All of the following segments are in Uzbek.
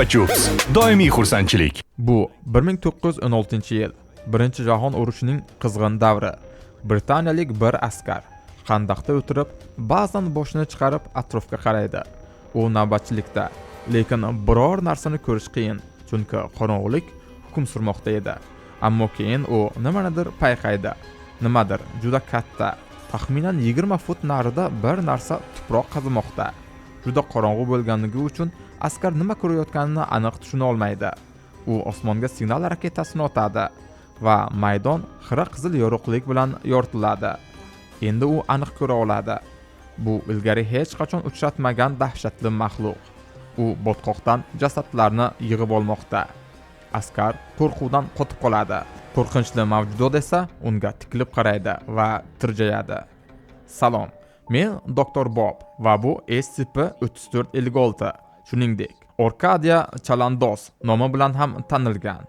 Chupa-chups. Doimiy xursandchilik. Bu 1916-yil Birinchi jahon urushining qizg'in davri. Britaniyalik bir askar qandoqda o'tirib, ba'zan boshini chiqarib atrofga qaraydi. U navbatchilikda, lekin biror narsani ko'rish qiyin, chunki qorong'ulik hukm surmoqda edi. Ammo keyin u nimanidir payqaydi. Nimadir juda katta, taxminan 20 fut narida bir narsa tuproq qazimoqda. Juda qorong'u bo'lganligi uchun askar nima ko'rayotganini aniq tushuna olmaydi. U osmonga signal raketasini otadi va maydon xira qizil yorug'lik bilan yoritiladi. Endi u aniq ko'ra oladi. Bu ilgari hech qachon uchratmagan dahshatli maxluq. U botqoqdan jasadlarni yig'ib olmoqda. Askar qo'rquvdan qotib qoladi. Qo'rqinchli mavjudot esa unga tikilib qaraydi va tirjayadi. Salom, men Dr. Bob va bu SCP-3456, shuningdek, Orkadia Chalandos nomi bilan ham tanilgan.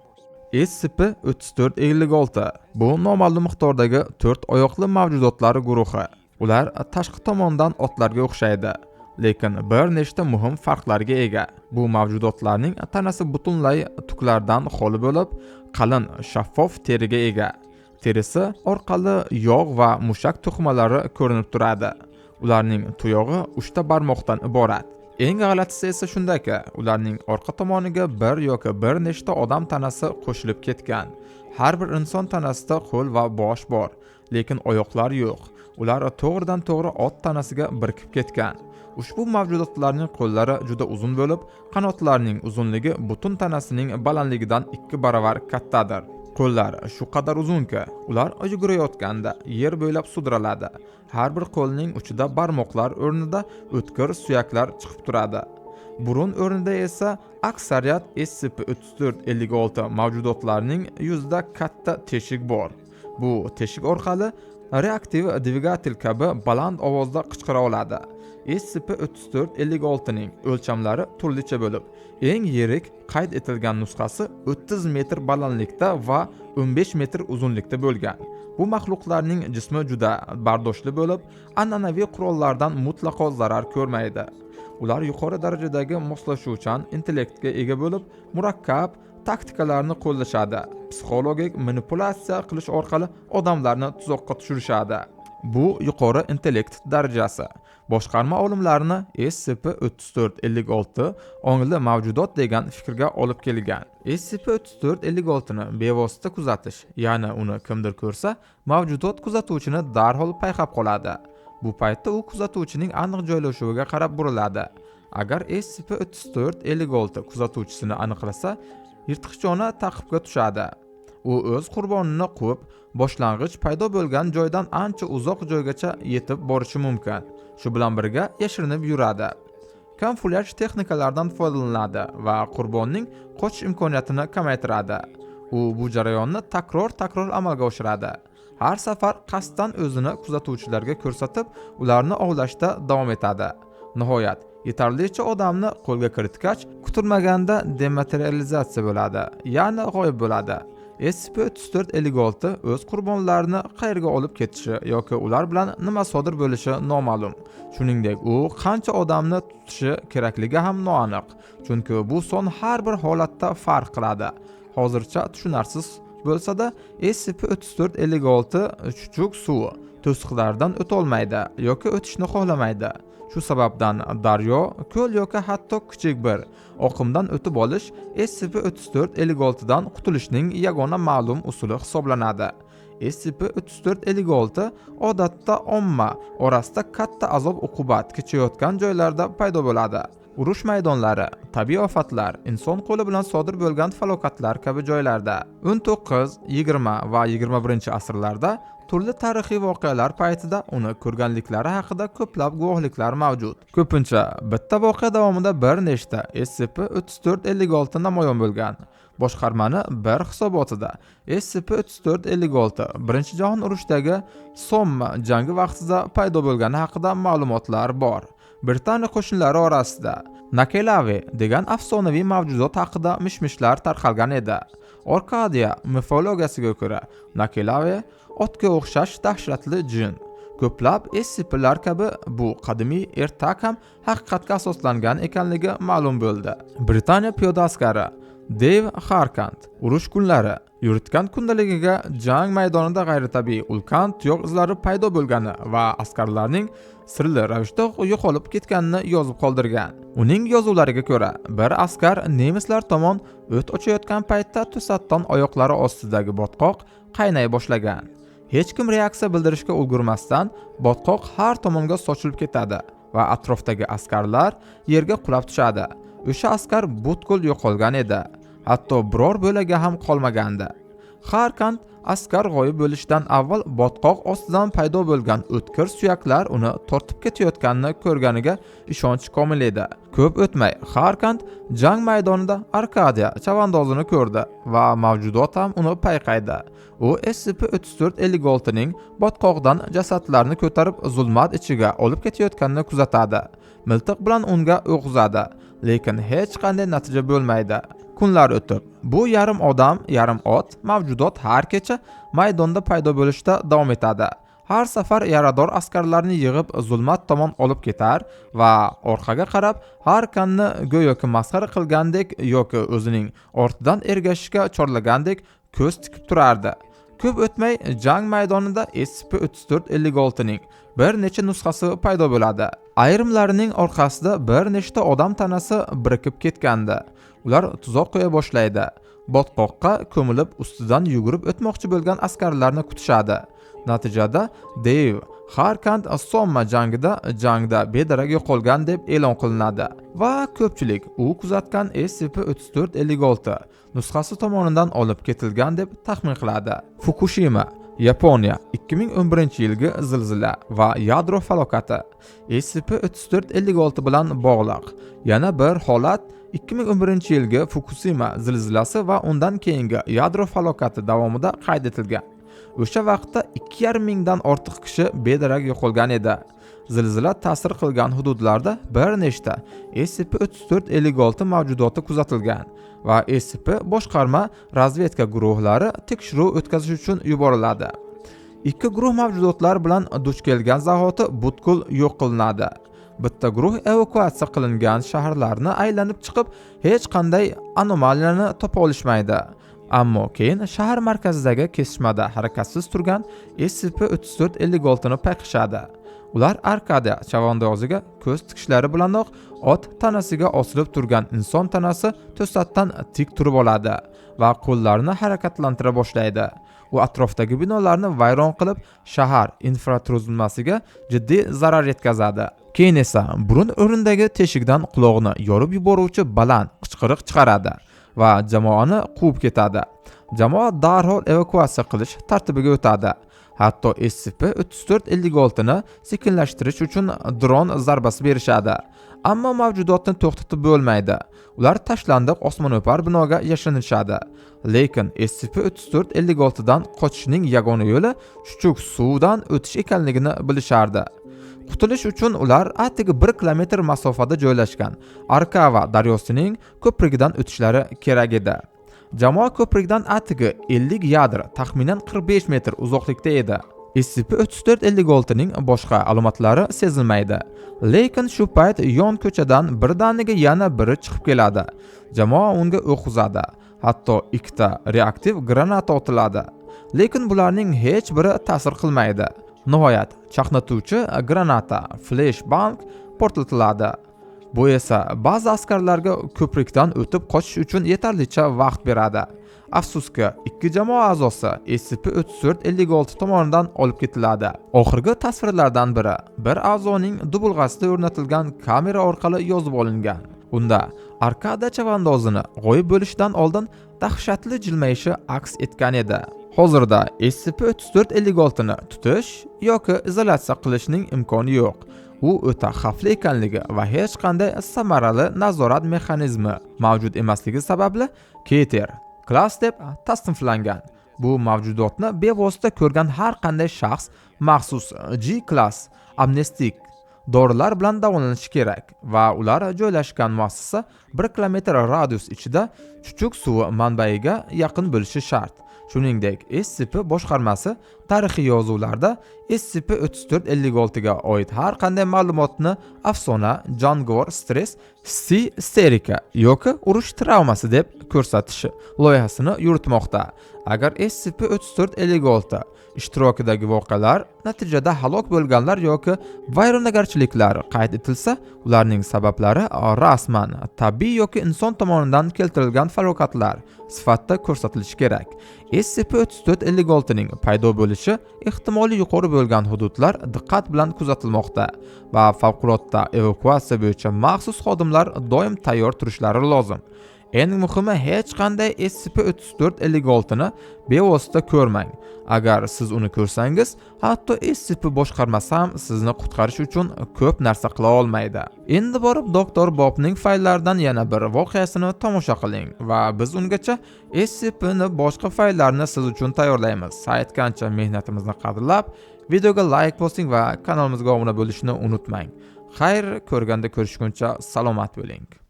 SCP-3456 bu noma'lum miqdordagi 4 oyoqli mavjudotlar guruhi. Ular tashqi tomondan otlarga o'xshaydi, lekin bir nechta muhim farqlarga ega. Bu mavjudotlarning tanasi butunlay tuklardan xoli bo'lib, qalin, shaffof teriga ega. Terisi orqali yog' va mushak to'qimalari ko'rinib turadi. Ularning tuyog'i 3 ta barmoqdan iborat. Eng g'alatisi esa shundaki, ularning orqa tomoniga bir yoki bir nechta odam tanasi qo'shilib ketgan. Har bir inson tanasida qo'l va bosh bor, lekin oyoqlar yo'q. Ular to'g'ridan to'g'ri ot tanasiga birikib ketgan. Ushbu mavjudotlarning qo'llari juda uzun bo'lib, qanotlarining uzunligi butun tanasining balandligidan 2 baravar kattadir. Qo'llar shu qadar uzunki, ular yugurayotganda yer bo'ylab sudraladi. Har bir qo'lning uchida barmoqlar o'rnida o'tkir suyaklar chiqib turadi. Burun o'rnida esa aksariyat SCP-3456 mavjudotlarining yuzida katta teshik bor. Bu teshik orqali reaktiv dvigatel kabi baland ovozda qichqira oladi. SCP-3456 ning o'lchamlari turlicha bo'lib, eng yirik qayd etilgan nusxasi 30 metr balandlikda va 15 metr uzunlikda bo'lgan. Bu maxluqlarning jismi juda bardoshli bo'lib, an'anaviy qurollardan mutlaqo zarar ko'rmaydi. Ular yuqori darajadagi moslashuvchan intellektga ega bo'lib, murakkab taktikalarni qo'llashadi. Psixologik manipulyatsiya qilish orqali odamlarni tuzoqqa tushirishadi. Bu yuqori intellekt darajasi. Boshqarma olimlarini SCP-3456 ongli mavjudot degan fikrga olib kelgan. SCP-3456 ni bevosita kuzatish, ya'ni uni kimdir ko'rsa, mavjudot kuzatuvchini darhol payqab qoladi. Bu paytda u kuzatuvchining aniq joylashuviga qarab buriladi. Agar SCP-3456 kuzatuvchisini aniqlasa, yirtqichona ta'qibga tushadi. U o'z qurbonini quvib, boshlang'ich paydo bo'lgan joydan ancha uzoq joygacha yetib borishi mumkin. Shu bilan birga yashirinib yuradi. Kamuflyaj texnikalaridan foydalanadi va qurbonning qochish imkoniyatini kamaytiradi. U bu jarayonni takror amalga oshiradi. Har safar qasddan o'zini kuzatuvchilarga ko'rsatib, ularni ovlashda davom etadi. Nihoyat, yetarlicha odamni qo'lga kiritgach, kutilmaganda dematerializatsiya bo'ladi, ya'ni g'oyib bo'ladi. SCP-3456 o'z qurbonlarini qayerga olib ketishi yoki ular bilan nima sodir bo'lishi noma'lum. Shuningdek, u qancha odamni tutishi kerakligi ham noaniq, chunki bu son har bir holatda farq qiladi. Hozircha tushunarsiz bo'lsa-da, SCP-3456 chuchuk suv to'siqlardan o'ta olmaydi yoki o'tishni xohlamaydi. Shu sababdan daryo, ko'l yoki hatto kichik bir oqimdan o'tib olish SCP-3456 dan qutulishning yagona ma'lum usuli hisoblanadi. SCP-3456 odatda omma orasida katta azob-uqubat kechayotgan joylarda paydo bo'ladi. Urush maydonlari, tabiiy ofatlar, inson qo'li bilan sodir bo'lgan falokatlar kabi joylarda 19, 20 va 21-asrlarda turli tarixiy voqealar paytida uni ko'rganliklari haqida ko'plab guvohliklar mavjud. Ko'pincha bitta voqea davomida bir nechta SCP-3456 namoyon bo'lgan. Boshqarmani bir hisobotida SCP-3456 Birinchi jahon urushidagi Somme jangi vaqtida paydo bo'lgani haqida ma'lumotlar bor. Britaniya qo'shinlari orasida Nakelave degan afsonaviy mavjudot haqida mishmishlar tarqalgan edi. Orkadia mifologiyasiga ko'ra, Nakelave otga o'xshash dahshatli jin. ko'plab SCP'lar kabi bu qadimiy ertak ham haqiqatga asoslangan ekanligi ma'lum bo'ldi. Britaniya piyoda askari Dave Harkand urush kunlari yuritgan kundaligiga jang maydonida g'ayritabiiy ulkan tuyoq izlari paydo bo'lgani va askarlarning sirli ravishda yo'qolib ketganini yozib qoldirgan. Uning yozuvlariga ko'ra, bir askar nemislar tomon o't ochayotgan paytda to'satdan oyoqlari ostidagi botqoq qaynay boshlagan. Hech kim reaksiya bildirishga ulgurmasdan botqoq har tomonga sochilib ketadi va atrofdagi askarlar yerga qulab tushadi. O'sha askar butkul yo'qolgan edi. Hatto biror bo'laga ham qolmagandi. Harkand askar g'oyib bo'lishidan avval botqoq ostidan paydo bo'lgan o'tkir suyaklar uni tortib ketayotganini ko'rganiga ishonch komil edi. Ko'p o'tmay Harkand jang maydonida Arkadiya chavandozini ko'rdi va mavjudot ham uni payqaydi. U SCP-3456 ning botqoqdan jasadlarni ko'tarib zulmat ichiga olib ketayotganini kuzatadi. Miltiq bilan unga o'q uzadi, lekin hech qanday natija bo'lmaydi. Kunlar o'tib, bu yarim odam, yarim ot mavjudot har kecha maydonda paydo bo'lishda davom etadi. Har safar yarador askarlarni yig'ib zulmat tomon olib ketar va orqaga qarab Harkandni go'yoki masxara qilgandek yoki o'zining ortidan ergashishga chorlagandek ko'z tikib turardi. Ko'p o'tmay jang maydonida SCP-3456 ning bir necha nusxasi paydo bo'ladi. Ayrimlarining orqasida bir nechta odam tanasi birikib ketgandi. Ular tuzoq qo'ya boshlaydi. Botqoqqa ko'milib ustidan yugurib o'tmoqchi bo'lgan askarlarni kutishadi. Natijada Dave Harkand Somma jangda bedarak yo'qolgan deb e'lon qilinadi va ko'pchilik u kuzatgan SCP-3456 nusxasi tomonidan olib ketilgan deb taxmin qiladi. Fukushima, Yaponiya 2011-yilgi zilzila va yadro falokati SCP-3456 bilan bog'liq. Yana bir holat 2011-yilgi Fukushima zilzilasi va undan keyingi yadro falokati davomida qayd etilgan. O'sha vaqtda 2,5 mingdan ortiq kishi bedarak yo'qolgan edi. Zilzila ta'sir qilgan hududlarda bir nechta SCP-3456 mavjudoti kuzatilgan va SCP boshqarma razvedka guruhlari tekshiruv o'tkazish uchun yuboriladi. Ikki guruh mavjudotlar bilan duch kelgan zahoti butkul yo'q qilinadi. Bitta guruh evakuatsiya qilingan shaharlarni aylanib chiqib, hech qanday anomaliyani topa olishmaydi. Ammo keyin shahar markazidagi kesishmada harakatsiz turgan SCP-3456 ni payqashadi. Ular Arkadiya chavandoziga ko'z tikishlari bilanoq ot tanasiga osilib turgan inson tanasi to'satdan tik turib oladi va qo'llarini harakatlantira boshlaydi. U atrofdagi binolarni vayron qilib, shahar infratuzilmasiga jiddiy zarar yetkazadi. Keyin esa burun o'rnidagi teshikdan quloqni yorib yuboruvchi baland qichqiriq chiqaradi va jamoani quvib ketadi. Jamoa darhol evakuatsiya qilish tartibiga o'tadi. Hatto SCP-3456 ni sekinlashtirish uchun dron zarbasi berishadi. Ammo mavjudotni to'xtatib bo'lmaydi. Ular tashlandiq osmono'par binoga yashirinishadi. Lekin SCP-3456 dan qochishning yagona yo'li chuchuk suvdan o'tish ekanligini bilishardi. Qutulish uchun ular atigi 1 kilometr masofada joylashgan Arkava daryosining ko'prigidan o'tishlari kerak edi. Jamoa ko'prikdan atigi 50 yadr, taxminan 45 metr uzoqlikda edi. SCP-3456 ning boshqa alomatlari sezilmaydi. Lekin shu payt yon ko'chadan birdaniga yana biri chiqib keladi. Jamoa unga o'q uzadi. Hatto ikkita reaktiv granata otiladi. Lekin bularning hech biri ta'sir qilmaydi. Nihoyat, chaqnatuvchi granata flashbang portlatiladi. Bu esa ba'zi askarlarga ko'prikdan o'tib qochish uchun yetarlicha vaqt beradi. Afsuski, ikki jamoa a'zosi SCP-3456 tomonidan olib ketiladi. Oxirgi tasvirlardan biri bir a'zoning dubulg'asida o'rnatilgan kamera orqali yozib olingan. Unda Arkadiya chavandozini g'oyib bo'lishidan oldin dahshatli jilmayishi aks etgan edi. Hozirda SCP-3456 ni tutish yoki izolyatsiya qilishning imkoni yo'q. U o'ta xavfli ekanligi va hech qanday samarali nazorat mexanizmi mavjud emasligi sababli Keter klass deb tasniflangan. Bu mavjudotni bevosita ko'rgan har qanday shaxs maxsus G klass amnestik dorilar bilan davolanishi kerak va ular joylashgan muassasa 1 kilometr radius ichida chuchuk suv manbaiga yaqin bo'lishi shart. Shuningdek, SCP boshqarmasi tarixiy yozuvlarda SCP-3456 ga oid har qanday ma'lumotni afsona, jangovar stress, isterika yoki urush travmasi deb ko'rsatish loyihasini yuritmoqda. Agar SCP-3456 ishtirokidagi voqealar natijada halok bo'lganlar yoki vayronagarchiliklar qayd etilsa, ularning sabablari rasman tabiiy yoki inson tomonidan keltirilgan falokatlar sifatida ko'rsatilishi kerak. SCP-3456 ning paydo bo'lishi ehtimoli yuqori bo'lgan hududlar diqqat bilan kuzatilmoqda va favqulodda evakuatsiya bo'yicha maxsus xodimlar doim tayyor turishlari lozim. Eng muhimi, hech qanday SCP-3456 ni bevosita ko'rmang. Agar siz uni ko'rsangiz, hatto SCP boshqarmasi ham sizni qutqarish uchun ko'p narsa qila olmaydi. Endi borib doktor Bobning fayllardan yana bir voqeasini tomosha qiling va biz ungacha SCP ni boshqa fayllarni siz uchun tayyorlaymiz. Aytgancha mehnatimizni qadrlab, videoga like bosing va kanalimizga obuna bo'lishni unutmang. Xayr, ko'rganda ko'rishguncha salomat bo'ling.